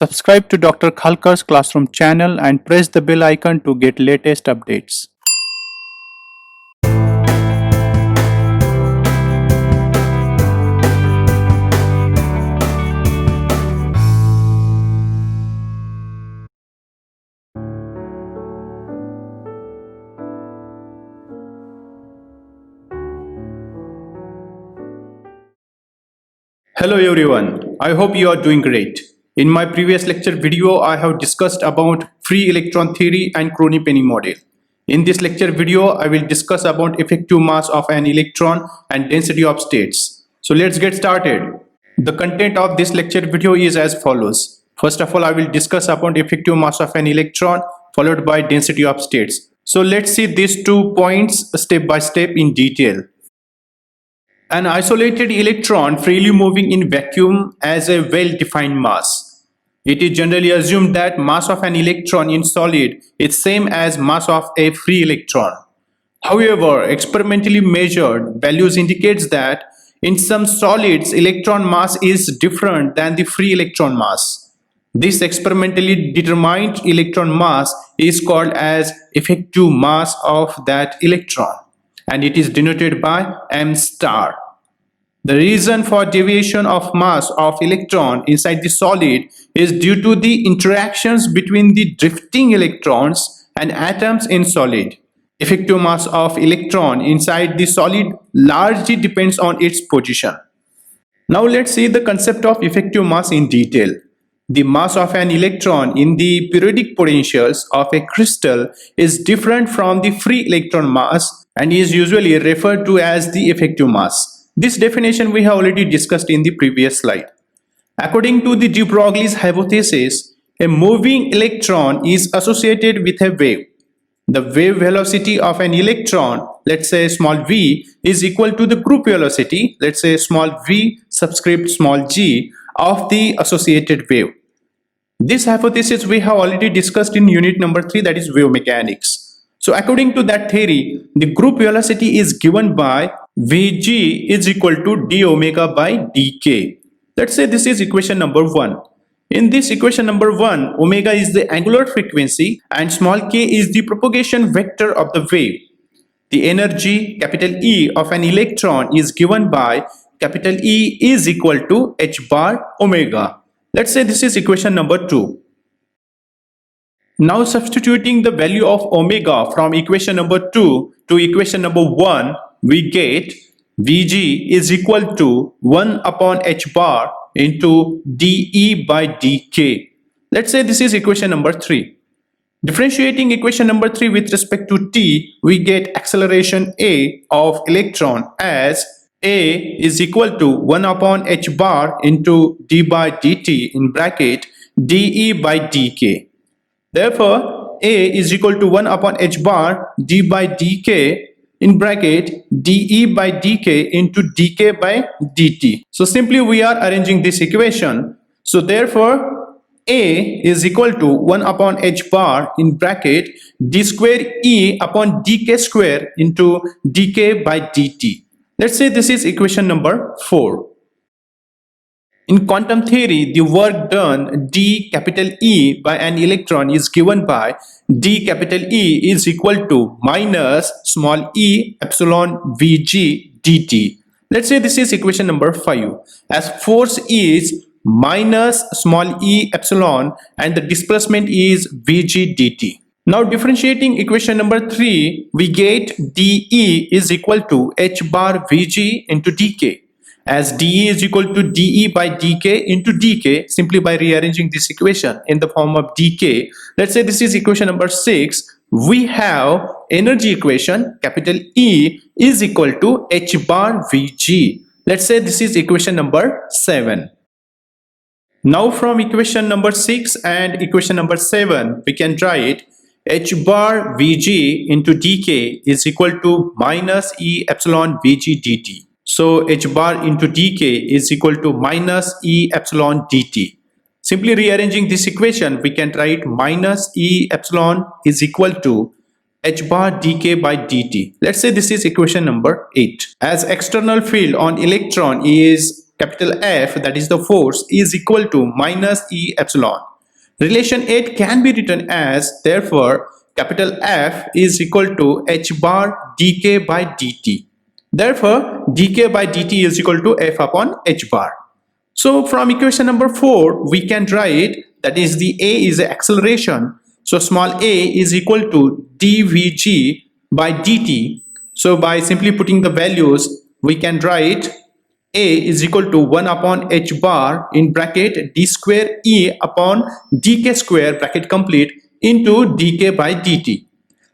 Subscribe to Dr. Khalkar's Classroom channel and press the bell icon to get latest updates. Hello everyone, I hope you are doing great. In my previous lecture video, I have discussed about free electron theory and Crony-Penny model. In this lecture video, I will discuss about effective mass of an electron and density of states. So let's get started. The content of this lecture video is as follows. First of all, I will discuss about effective mass of an electron followed by density of states. So let's see these 2 points step by step in detail. An isolated electron freely moving in vacuum has a well-defined mass. It is generally assumed that mass of an electron in solid is same as mass of a free electron. However, experimentally measured values indicates that in some solids electron mass is different than the free electron mass. This experimentally determined electron mass is called as effective mass of that electron, and it is denoted by m star. The reason for deviation of mass of electron inside the solid is due to the interactions between the drifting electrons and atoms in solid. Effective mass of electron inside the solid largely depends on its position. Now let's see the concept of effective mass in detail. The mass of an electron in the periodic potentials of a crystal is different from the free electron mass and is usually referred to as the effective mass. This definition we have already discussed in the previous slide. According to the de Broglie's hypothesis, a moving electron is associated with a wave. The wave velocity of an electron, let's say small v, is equal to the group velocity, let's say small v subscript small g, of the associated wave. This hypothesis we have already discussed in unit number 3, that is wave mechanics. So according to that theory, the group velocity is given by Vg is equal to d omega by dk. Let's say this is equation number 1. In this equation number 1, omega is the angular frequency and small k is the propagation vector of the wave. The energy capital E of an electron is given by capital E is equal to h bar omega. Let's say this is equation number 2. Now substituting the value of omega from equation number 2 to equation number 1, we get Vg is equal to 1 upon h bar into dE by dk. Let's say this is equation number 3. Differentiating equation number 3 with respect to t, we get acceleration a of electron as a is equal to 1 upon h bar into d by dt in bracket dE by dk. Therefore, a is equal to 1 upon h bar d by dk in bracket dE by dk into dk by dt. So simply we are arranging this equation. So therefore, a is equal to 1 upon h bar in bracket d square e upon dk square into dk by dt. Let's say this is equation number 4. In quantum theory, the work done d capital E by an electron is given by d capital E is equal to minus small e epsilon Vg dt. Let's say this is equation number 5. As force is minus small e epsilon and the displacement is Vg dt. Now differentiating equation number 3, we get dE is equal to h bar Vg into dk. As dE is equal to dE by dk into dk, simply by rearranging this equation in the form of dk, let's say this is equation number 6, we have energy equation capital E is equal to h bar Vg. Let's say this is equation number 7. Now from equation number 6 and equation number 7, we can write h bar Vg into dk is equal to minus e epsilon Vg dt. So h bar into dk is equal to minus e epsilon dt. Simply rearranging this equation, we can write minus e epsilon is equal to h bar dk by dt. Let's say this is equation number 8. As external field on electron is capital F, that is the force, is equal to minus e epsilon. Relation 8 can be written as, therefore, capital F is equal to h bar dk by dt. Therefore, dk by dt is equal to F upon h bar. So from equation number 4, we can write, that is, the A is the acceleration. So small a is equal to dvg by dt. So by simply putting the values, we can write a is equal to 1 upon h bar in bracket d square e upon dk square bracket complete into dk by dt.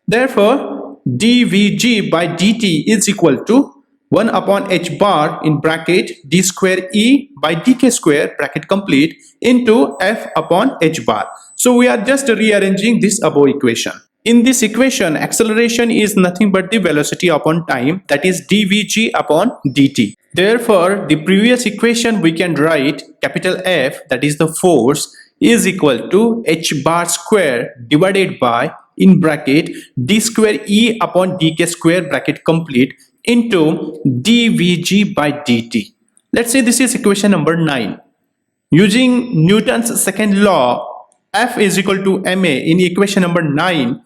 Therefore, dvg by dt is equal to 1 upon h bar in bracket d square e by dk square bracket complete into f upon h bar. So we are just rearranging this above equation. In this equation, acceleration is nothing but the velocity upon time, that is dvg upon dt. Therefore, the previous equation we can write capital F, that is the force, is equal to h bar square divided by in bracket d square e upon dk square bracket complete into dvg by dt. Let's say this is equation number 9. Using Newton's second law, F is equal to ma, in equation number 9,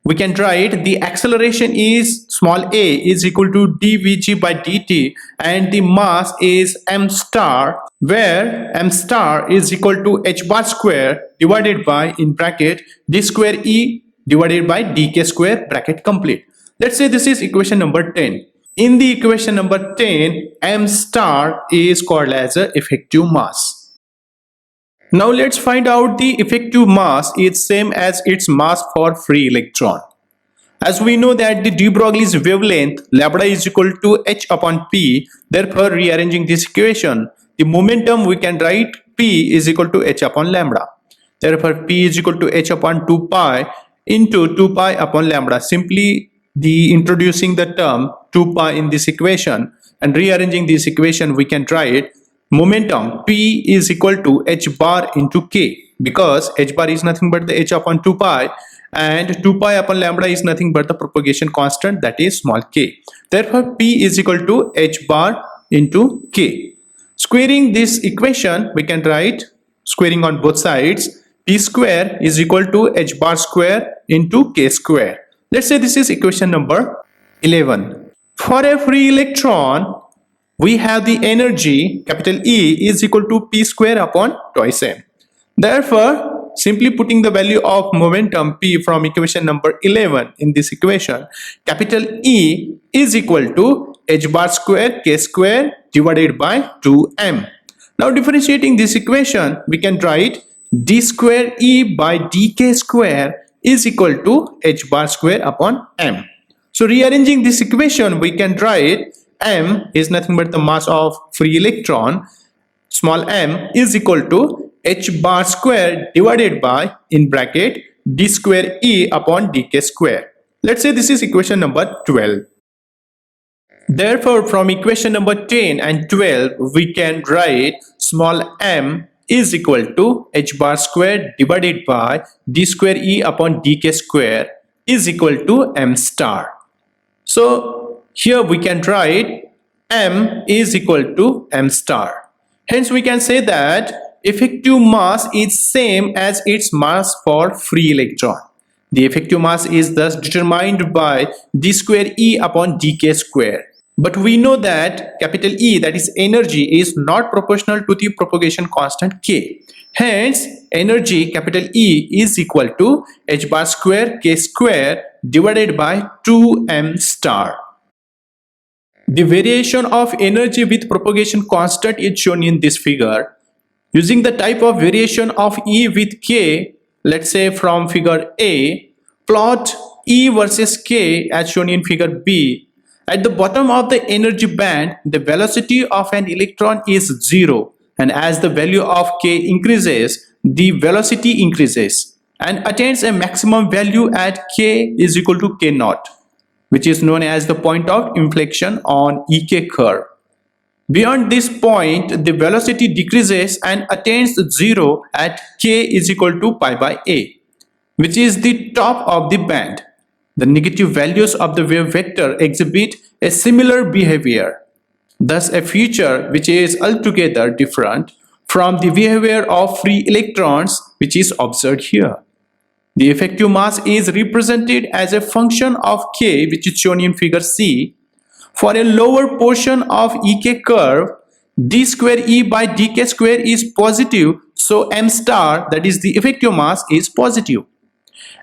we can write the acceleration is small a is equal to dvg by dt and the mass is m star, where m star is equal to h bar square divided by in bracket d square e divided by dk square bracket complete. Let's say this is equation number 10. In the equation number 10, m star is called as a effective mass. Now let's find out the effective mass is same as its mass for free electron. As we know that the de Broglie's wavelength lambda is equal to h upon p, therefore rearranging this equation, the momentum we can write p is equal to h upon lambda. Therefore p is equal to h upon 2 pi into 2 pi upon lambda. Simply introducing the term 2 pi in this equation and rearranging this equation, we can write momentum p is equal to h bar into k, because h bar is nothing but the h upon 2 pi and 2 pi upon lambda is nothing but the propagation constant, that is small k. Therefore p is equal to h bar into k. Squaring this equation, we can write, squaring on both sides, p square is equal to h bar square into k square. Let's say this is equation number 11. For a free electron, we have the energy capital E is equal to p square upon twice m. Therefore, simply putting the value of momentum p from equation number 11 in this equation, capital E is equal to h bar square k square divided by 2m. Now differentiating this equation, we can write d square E by dk square is equal to h bar square upon m. So rearranging this equation, we can write m is nothing but the mass of free electron, small m is equal to h bar square divided by in bracket d square e upon dk square. Let's say this is equation number 12. Therefore, from equation number 10 and 12, we can write small m is equal to h bar square divided by d square e upon dk square is equal to m star. So here we can write m is equal to m star. Hence we can say that effective mass is same as its mass for free electron. The effective mass is thus determined by d square e upon dk square. But we know that capital E, that is energy, is not proportional to the propagation constant k. Hence energy capital E is equal to h bar square k square divided by 2m star. The variation of energy with propagation constant is shown in this figure. Using the type of variation of E with k, let's say from figure A, plot E versus k as shown in figure B. At the bottom of the energy band, the velocity of an electron is 0, and as the value of k increases, the velocity increases and attains a maximum value at k is equal to k naught, which is known as the point of inflection on EK curve. Beyond this point, the velocity decreases and attains 0 at k is equal to pi by a, which is the top of the band. The negative values of the wave vector exhibit a similar behavior. Thus, a feature which is altogether different from the behavior of free electrons, which is observed here. The effective mass is represented as a function of K, which is shown in figure C. For a lower portion of Ek curve, d square E by dk square is positive, so m star, that is the effective mass, is positive,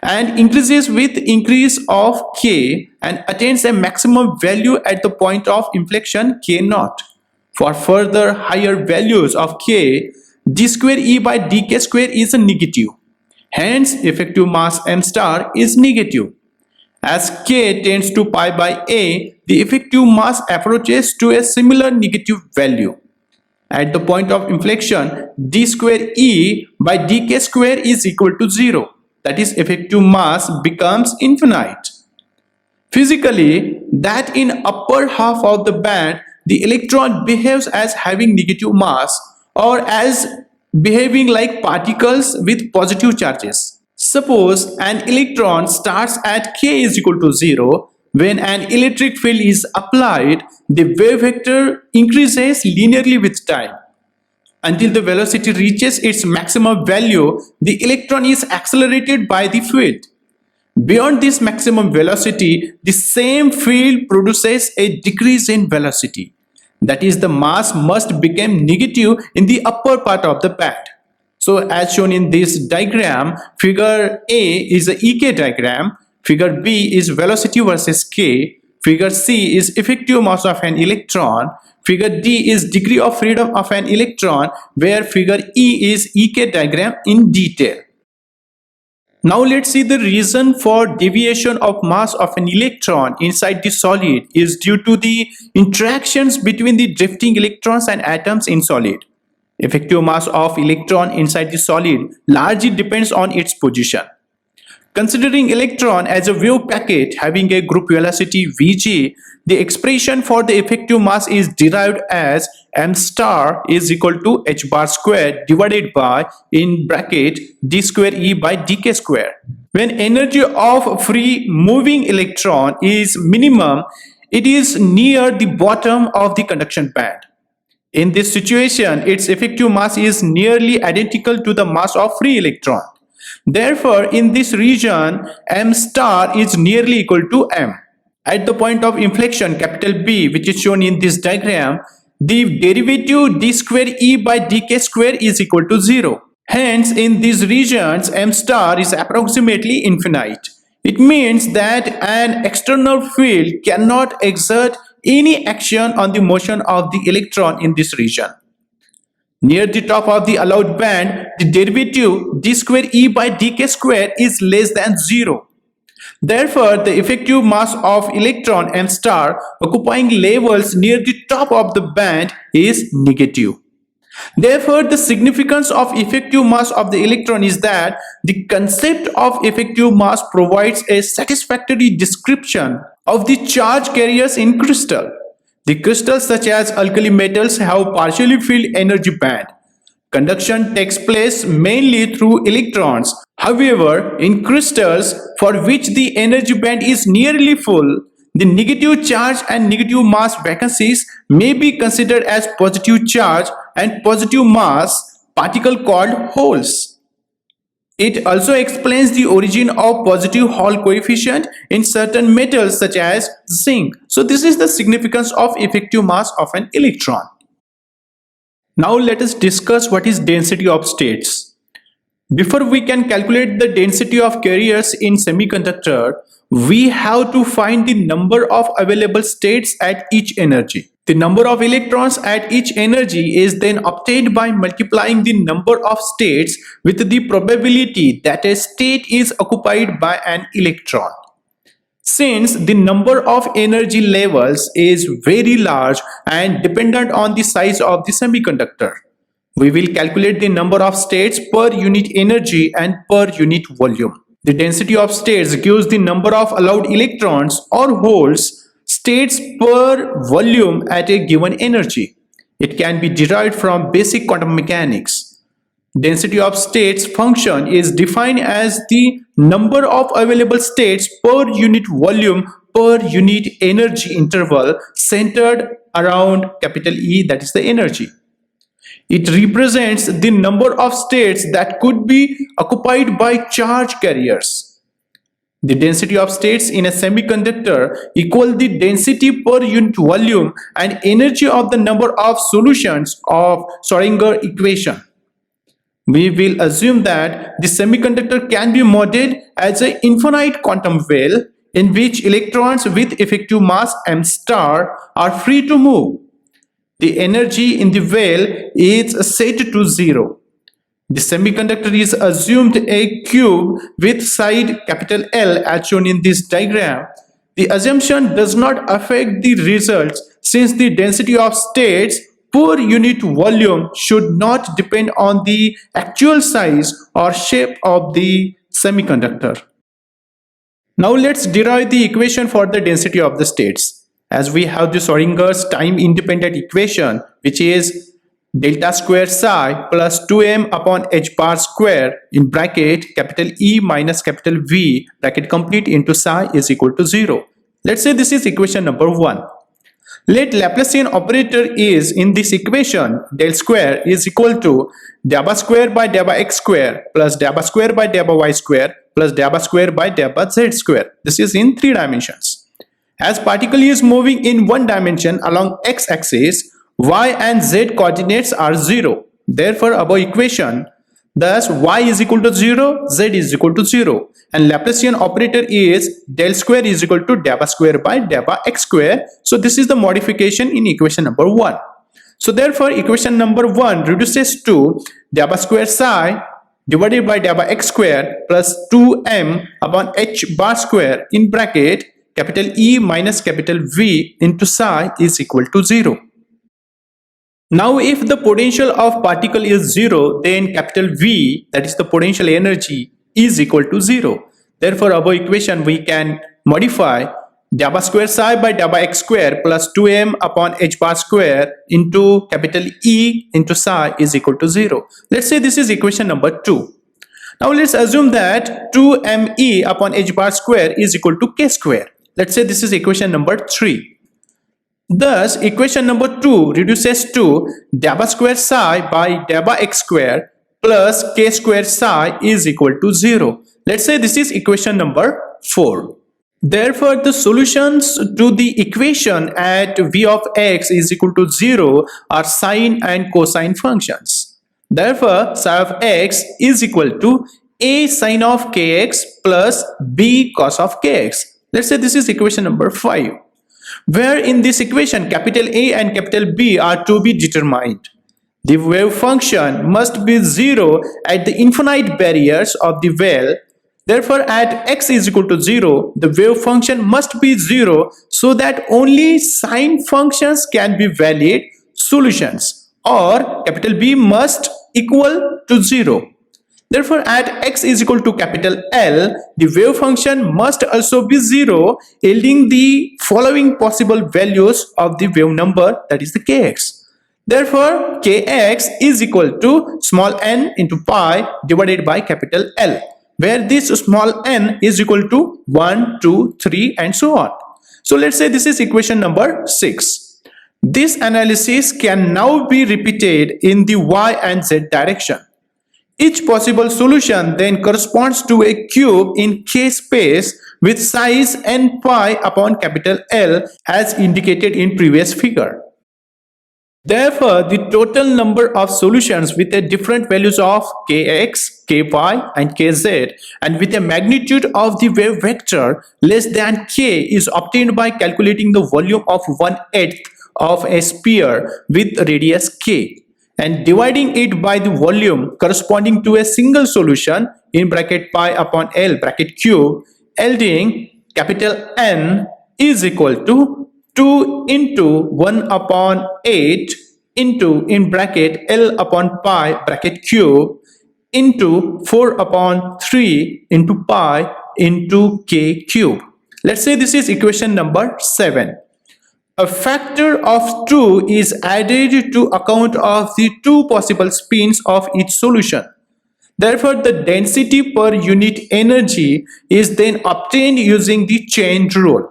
and increases with increase of K and attains a maximum value at the point of inflection K naught. For further higher values of K, d square E by dk square is a negative. Hence, effective mass m star is negative. As K tends to pi by A, the effective mass approaches to a similar negative value. At the point of inflection, d square E by dk square is equal to 0. That is, effective mass becomes infinite. Physically, that in upper half of the band, the electron behaves as having negative mass or as behaving like particles with positive charges. Suppose an electron starts at K is equal to 0. When an electric field is applied, the wave vector increases linearly with time. Until the velocity reaches its maximum value, the electron is accelerated by the field. Beyond this maximum velocity, the same field produces a decrease in velocity. That is, the mass must become negative in the upper part of the band. So as shown in this diagram, figure A is the Ek diagram, figure B is velocity versus K, figure C is effective mass of an electron, figure D is degree of freedom of an electron, where figure E is Ek diagram in detail. Now let's see the reason for deviation of mass of an electron inside the solid is due to the interactions between the drifting electrons and atoms in solid. Effective mass of electron inside the solid largely depends on its position. Considering electron as a wave packet having a group velocity Vg, the expression for the effective mass is derived as m star is equal to h bar square divided by, in bracket, d square E by dk square. When energy of free moving electron is minimum, it is near the bottom of the conduction band. In this situation, its effective mass is nearly identical to the mass of free electron. Therefore, in this region, m star is nearly equal to m. At the point of inflection, capital B, which is shown in this diagram, the derivative d square E by dk square is equal to 0. Hence, in these regions, m star is approximately infinite. It means that an external field cannot exert any action on the motion of the electron in this region. Near the top of the allowed band, the derivative d square E by dk square is less than 0. Therefore, the effective mass of electron m star occupying levels near the top of the band is negative. Therefore, the significance of effective mass of the electron is that the concept of effective mass provides a satisfactory description of the charge carriers in crystal. The crystals such as alkali metals have partially filled energy band. Conduction takes place mainly through electrons. However, in crystals for which the energy band is nearly full, the negative charge and negative mass vacancies may be considered as positive charge and positive mass particle called holes. It also explains the origin of positive Hall coefficient in certain metals such as zinc. So this is the significance of effective mass of an electron. Now let us discuss what is density of states. Before we can calculate the density of carriers in semiconductor, we have to find the number of available states at each energy. The number of electrons at each energy is then obtained by multiplying the number of states with the probability that a state is occupied by an electron. Since the number of energy levels is very large and dependent on the size of the semiconductor, we will calculate the number of states per unit energy and per unit volume. The density of states gives the number of allowed electrons or holes states per volume at a given energy. It can be derived from basic quantum mechanics. Density of states function is defined as the number of available states per unit volume per unit energy interval centered around capital E, that is the energy. It represents the number of states that could be occupied by charge carriers. The density of states in a semiconductor equals the density per unit volume and energy of the number of solutions of Schrödinger equation. We will assume that the semiconductor can be modeled as an infinite quantum well in which electrons with effective mass m star are free to move. The energy in the well is set to 0. The semiconductor is assumed a cube with side capital L as shown in this diagram. The assumption does not affect the results since the density of states per unit volume should not depend on the actual size or shape of the semiconductor. Now let's derive the equation for the density of the states. As we have the Schrödinger's time independent equation, which is delta square psi plus 2m upon h bar square in bracket capital E minus capital V bracket complete into psi is equal to 0. Let's say this is equation number 1. Let Laplacian operator is in this equation del square is equal to dabba square by dabba x square plus dabba square by dabba y square plus dabba square by dabba z square. This is in 3 dimensions. As particle is moving in 1 dimension along x-axis, y and z coordinates are 0. Therefore, above equation, thus y is equal to 0, z is equal to 0. And Laplacian operator is del square is equal to dabba square by dabba x square. So this is the modification in equation number 1. So therefore, equation number 1 reduces to dabba square psi divided by dabba x square plus 2m upon h bar square in bracket capital E minus capital V into psi is equal to 0. Now if the potential of particle is 0, then capital V, that is the potential energy, is equal to 0. Therefore above equation we can modify dabba square psi by dabba x square plus 2m upon h bar square into capital E into psi is equal to 0. Let's say this is equation number 2. Now let's assume that 2me upon h bar square is equal to k square. Let's say this is equation number 3. Thus, equation number 2 reduces to dabba square psi by dabba x square plus k square psi is equal to 0. Let's say this is equation number 4. Therefore, the solutions to the equation at v of x is equal to 0 are sine and cosine functions. Therefore, psi of x is equal to a sine of kx plus b cos of kx. Let's say this is equation number 5. Where in this equation capital A and capital B are to be determined. The wave function must be 0 at the infinite barriers of the well. Therefore, at x is equal to 0, the wave function must be 0 so that only sine functions can be valid solutions, or capital B must equal to 0. Therefore, at x is equal to capital L, the wave function must also be 0, yielding the following possible values of the wave number, that is the kx. Therefore, kx is equal to small n into pi divided by capital L, where this small n is equal to 1, 2, 3 and so on. So let's say this is equation number 6. This analysis can now be repeated in the y and z direction. Each possible solution then corresponds to a cube in K space with size n pi upon capital L as indicated in previous figure. Therefore, the total number of solutions with a different values of kx, ky and kz and with a magnitude of the wave vector less than k is obtained by calculating the volume of 1/8 of a sphere with radius k and dividing it by the volume corresponding to a single solution in bracket pi upon L bracket cube, yielding capital N is equal to 2 into 1 upon 8 into in bracket L upon pi bracket cube into 4 upon 3 into pi into k cube. Let's say this is equation number 7. A factor of 2 is added to account of the two possible spins of each solution. Therefore, the density per unit energy is then obtained using the chain rule.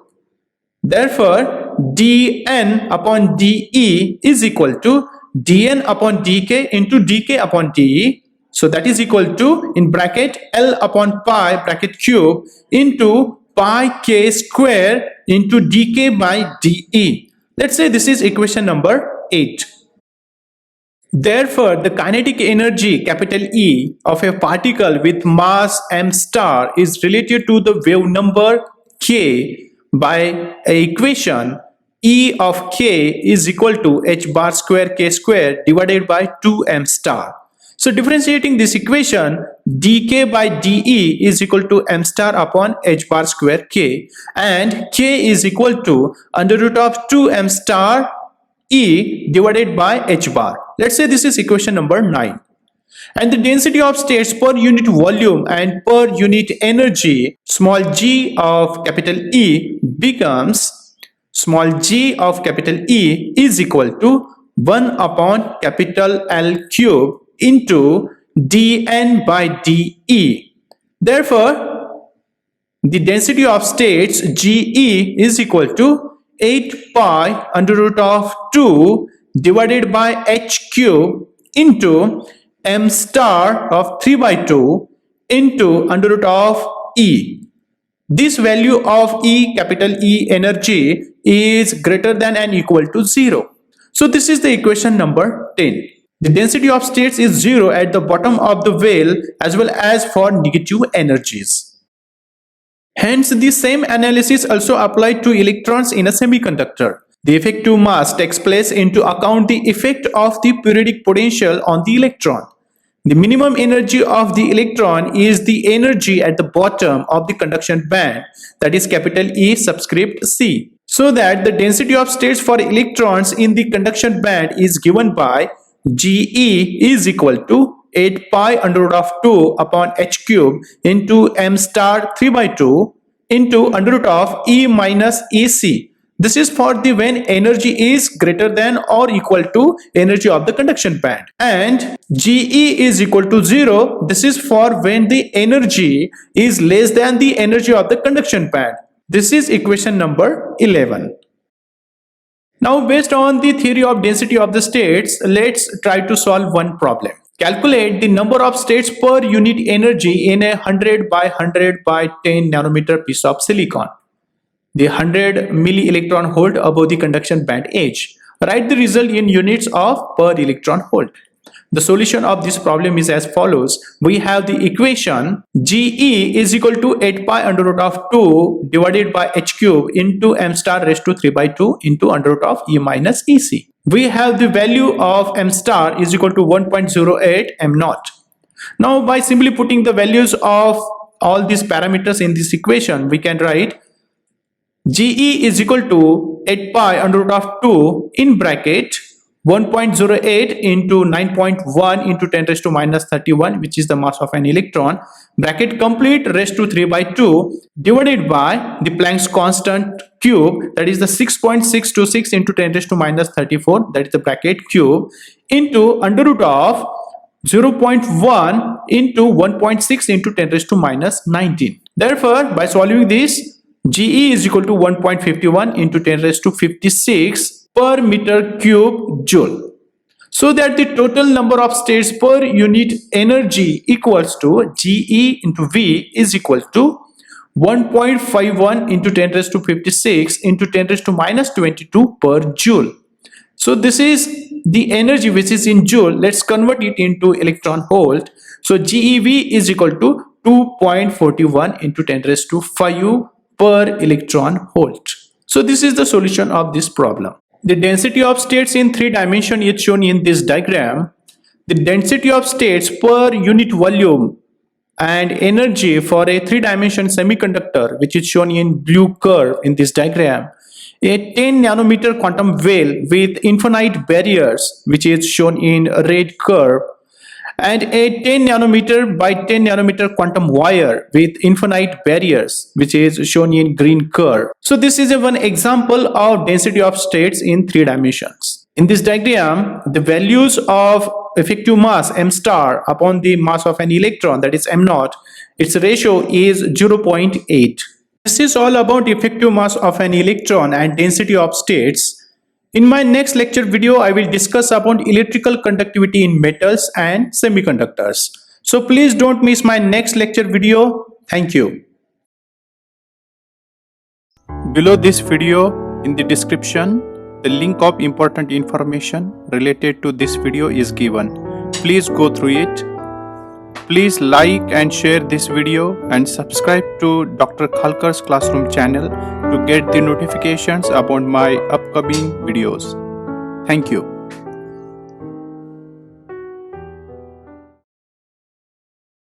Therefore, dN upon dE is equal to dn upon dk into dk upon de. So that is equal to, in bracket, L upon pi bracket cube into pi k square into dk by de. Let's say this is equation number 8. Therefore, the kinetic energy capital E of a particle with mass m star is related to the wave number k by a equation E of k is equal to h bar square k square divided by 2m star. So differentiating this equation, dk by de is equal to m star upon h bar square k, and k is equal to under root of 2m star E divided by h bar. Let's say this is equation number 9. And the density of states per unit volume and per unit energy, small g of capital E becomes small g of capital E is equal to 1 upon capital L cube into dn by de. Therefore, the density of states Ge is equal to 8 pi under root of 2 divided by h cube into m star of 3 by 2 into under root of E. This value of E capital E energy is greater than and equal to 0. So this is the equation number 10. The density of states is 0 at the bottom of the well as well as for negative energies. Hence, the same analysis also applied to electrons in a semiconductor. The effective mass takes place into account the effect of the periodic potential on the electron. The minimum energy of the electron is the energy at the bottom of the conduction band, that is capital E subscript C. So that the density of states for electrons in the conduction band is given by Ge is equal to 8 pi under root of 2 upon h cube into m star 3 by 2 into under root of E minus EC. This is for the when energy is greater than or equal to energy of the conduction band. And Ge is equal to 0. This is for when the energy is less than the energy of the conduction band. This is equation number 11. Now, based on the theory of density of the states, let's try to solve one problem. Calculate the number of states per unit energy in a 100 by 100 by 10 nanometer piece of silicon. The 100 milli electron volt above the conduction band H. Write the result in units of per electron volt. The solution of this problem is as follows. We have the equation Ge is equal to 8 pi under root of 2 divided by h cube into m star raised to 3 by 2 into under root of E minus EC. We have the value of m star is equal to 1.08 m naught. Now, by simply putting the values of all these parameters in this equation, we can write Ge is equal to 8 pi under root of 2 in bracket 1.08 into 9.1 into 10 raised to minus 31, which is the mass of an electron, bracket complete raised to 3 by 2 divided by the Planck's constant cube, that is the 6.626 into 10 raised to minus 34, that is the bracket cube, into under root of 0.1 into 1.6 into 10 raised to minus 19. Therefore, by solving this, Ge is equal to 1.51 into 10 raised to 56 per meter cube joule. So that the total number of states per unit energy equals to Ge into V is equal to 1.51 into 10 raised to 56 into 10 raised to minus 22 per joule. So this is the energy which is in joule. Let's convert it into electron volt. So GeV is equal to 2.41 into 10 raised to 5 per electron volt. So this is the solution of this problem. The density of states in 3 dimensions is shown in this diagram. The density of states per unit volume and energy for a 3-dimension semiconductor, which is shown in blue curve in this diagram. A 10 nanometer quantum well with infinite barriers, which is shown in red curve, and a 10 nanometer by 10 nanometer quantum wire with infinite barriers, which is shown in green curve. So this is one example of density of states in 3 dimensions. In this diagram, the values of effective mass m star upon the mass of an electron, that is m naught, its ratio is 0.8. This is all about effective mass of an electron and density of states. In my next lecture video, I will discuss about electrical conductivity in metals and semiconductors. So please don't miss my next lecture video. Thank you. Below this video, in the description, the link of important information related to this video is given. Please go through it. Please like and share this video and subscribe to Dr. Khalkar's Classroom channel to get the notifications about my upcoming videos. Thank you.